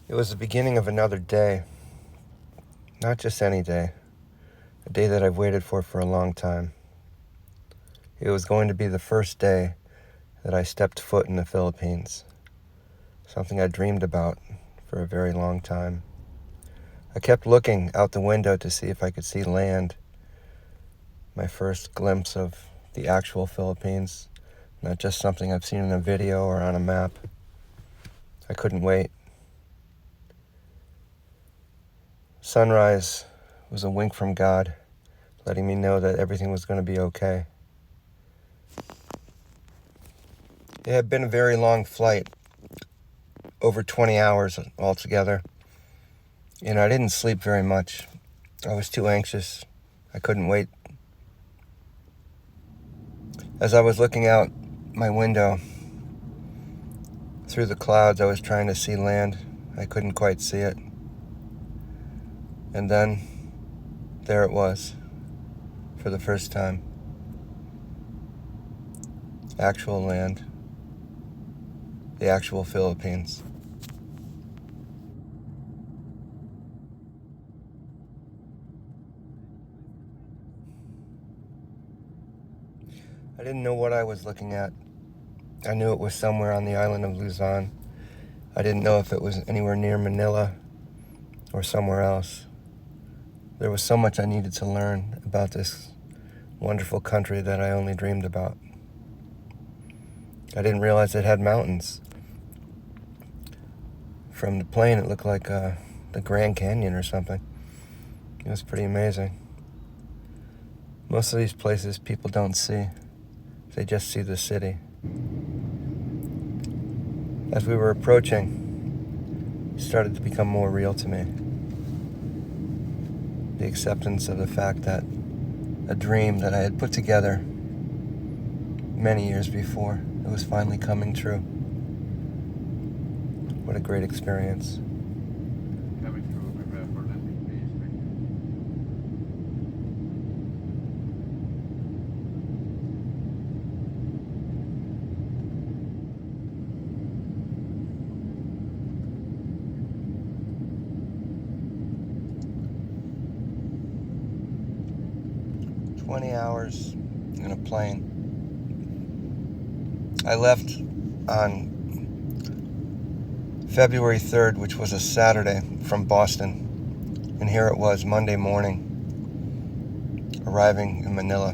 It was the beginning of another day. Not just any day. A day that I've waited for a long time. It was going to be the first day that I stepped foot in the Philippines. Something I dreamed about for a very long time. I kept looking out the window to see if I could see land. My first glimpse of the actual Philippines, not just something I've seen in a video or on a map. I couldn't wait. Sunrise was a wink from God, letting me know that everything was going to be okay. It had been a very long flight, over 20 hours altogether, and I didn't sleep very much. I was too anxious. I couldn't wait. As I was looking out my window through the clouds, I was trying to see land. I couldn't quite see it. And then, there it was, for the first time. Actual land. The actual Philippines. I didn't know what I was looking at. I knew it was somewhere on the island of Luzon. I didn't know if it was anywhere near Manila or somewhere else. There was so much I needed to learn about this wonderful country that I only dreamed about. I didn't realize it had mountains. From the plane, it looked like the Grand Canyon or something. It was pretty amazing. Most of these places people don't see. They just see the city. As we were approaching, it started to become more real to me. The acceptance of the fact that a dream that I had put together many years before, it was finally coming true. What a great experience. 20 hours in a plane. I left on February 3rd, which was a Saturday, from Boston. And here it was, Monday morning, arriving in Manila.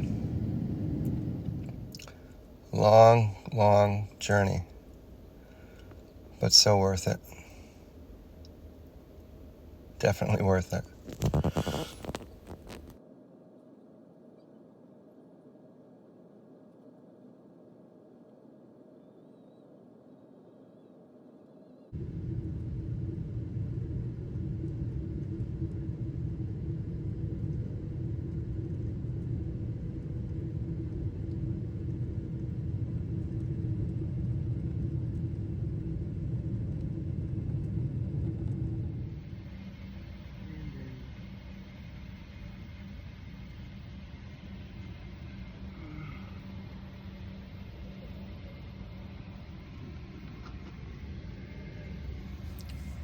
Long, long journey, but so worth it. Definitely worth it.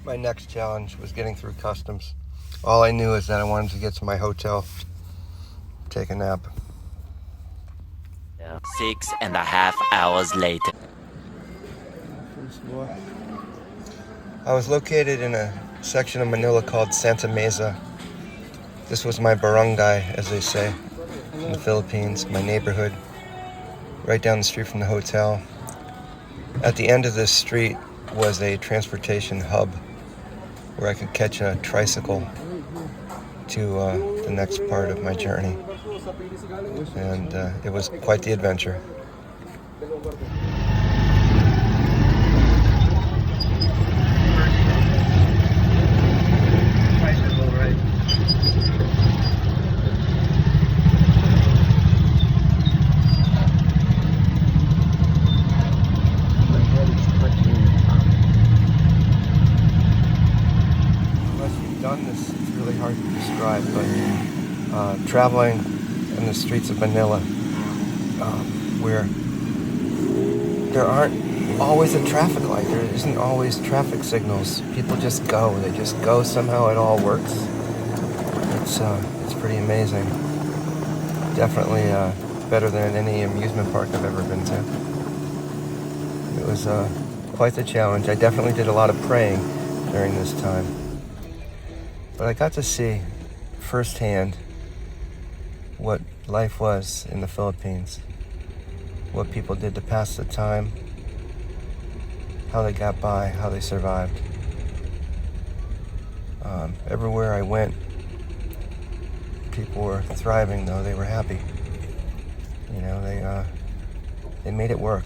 My next challenge was getting through customs. All I knew is that I wanted to get to my hotel, take a nap. 6.5 hours later. I was located in a section of Manila called Santa Mesa. This was my barangay, as they say, in the Philippines, my neighborhood, right down the street from the hotel. At the end of this street was a transportation hub where I could catch a tricycle to the next part of my journey. And it was quite the adventure. This is really hard to describe, but traveling in the streets of Manila, where there aren't always a traffic light. There isn't always traffic signals. People just go. They just go. Somehow it all works. It's pretty amazing. Definitely better than any amusement park I've ever been to. It was quite the challenge. I definitely did a lot of praying during this time. But I got to see firsthand what life was in the Philippines, what people did to pass the time, how they got by, how they survived. Everywhere I went, people were thriving, though. They were happy. You know, they made it work.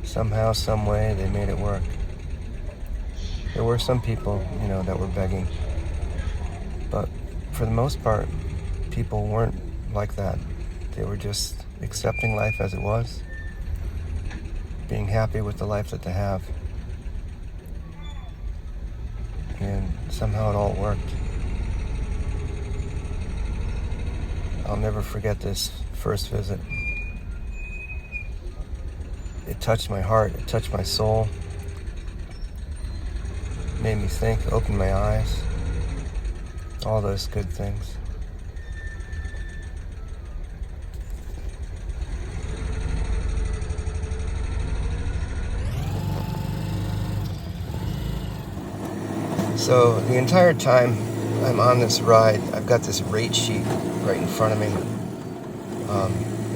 Somehow, some way, they made it work. There were some people, you know, that were begging. But for the most part, people weren't like that. They were just accepting life as it was, being happy with the life that they have. And somehow it all worked. I'll never forget this first visit. It touched my heart, it touched my soul, made me think, opened my eyes, all those good things. So the entire time I'm on this ride, I've got this rate sheet right in front of me,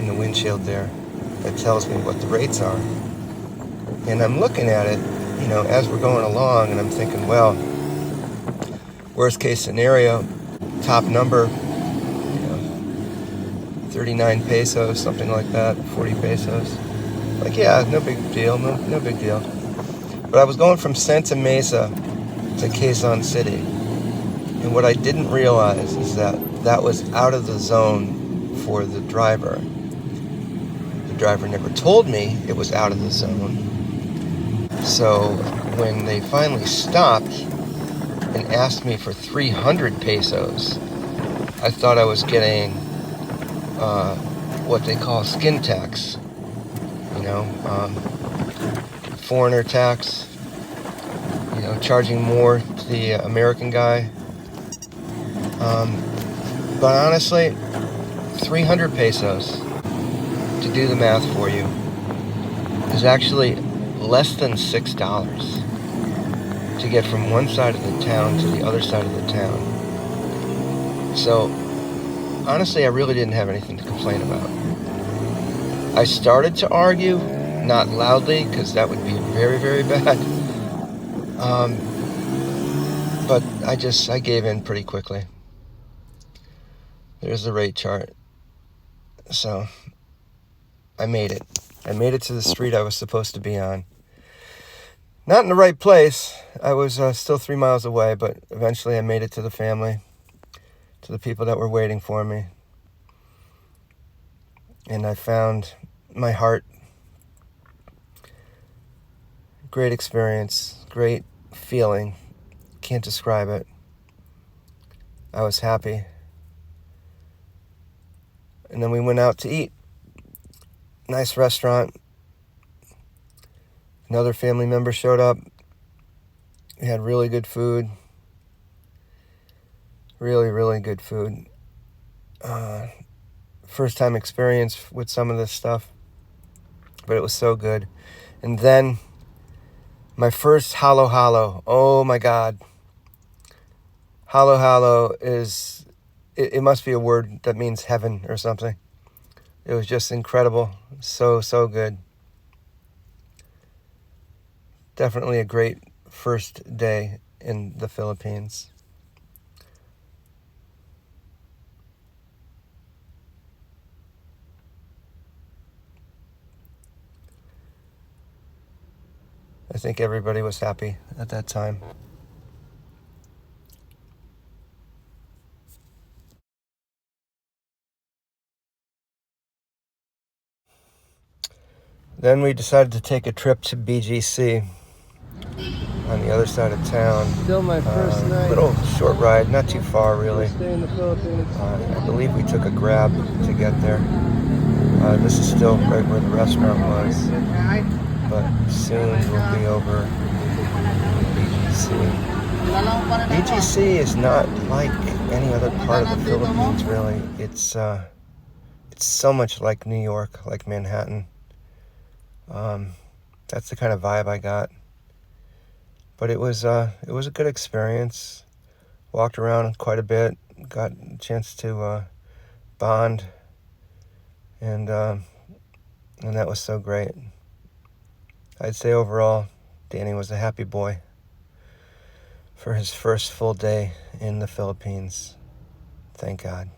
in the windshield there, that tells me what the rates are. And I'm looking at it, you know, as we're going along, and I'm thinking, well, worst case scenario, top number, you know, 39 pesos, something like that, 40 pesos. Like, yeah, no big deal, no big deal. But I was going from Santa Mesa to Quezon City. And what I didn't realize is that that was out of the zone for the driver. The driver never told me it was out of the zone. So when they finally stopped and asked me for 300 pesos, I thought I was getting what they call skin tax. You know, foreigner tax. You know, charging more to the American guy. But honestly, 300 pesos, to do the math for you, is actually less than $6 to get from one side of the town to the other side of the town. So, honestly, I really didn't have anything to complain about. I started to argue, not loudly, because that would be very, very bad. But I gave in pretty quickly. There's the rate chart. So, I made it. I made it to the street I was supposed to be on. Not in the right place. I was still 3 miles away, but eventually I made it to the family, to the people that were waiting for me. And I found my heart. Great experience, great feeling. Can't describe it. I was happy. And then we went out to eat. Nice restaurant. Another family member showed up. We had really good food. Really, really good food. First time experience with some of this stuff. But it was so good. And then my first halo halo. Oh my God. Halo halo is, it must be a word that means heaven or something. It was just incredible. So, so good. Definitely a great first day in the Philippines. I think everybody was happy at that time. Then we decided to take a trip to BGC on the other side of town. Still my first night. Little short ride, not too far really. Stay in the Philippines. I believe we took a Grab to get there. This is still right where the restaurant was. but soon we'll be over BGC. BGC is not like any other part of the Philippines, really. It's so much like New York, like Manhattan. That's the kind of vibe I got. But it was a good experience. Walked around quite a bit, got a chance to bond, and that was so great. I'd say overall, Danny was a happy boy for his first full day in the Philippines. Thank God.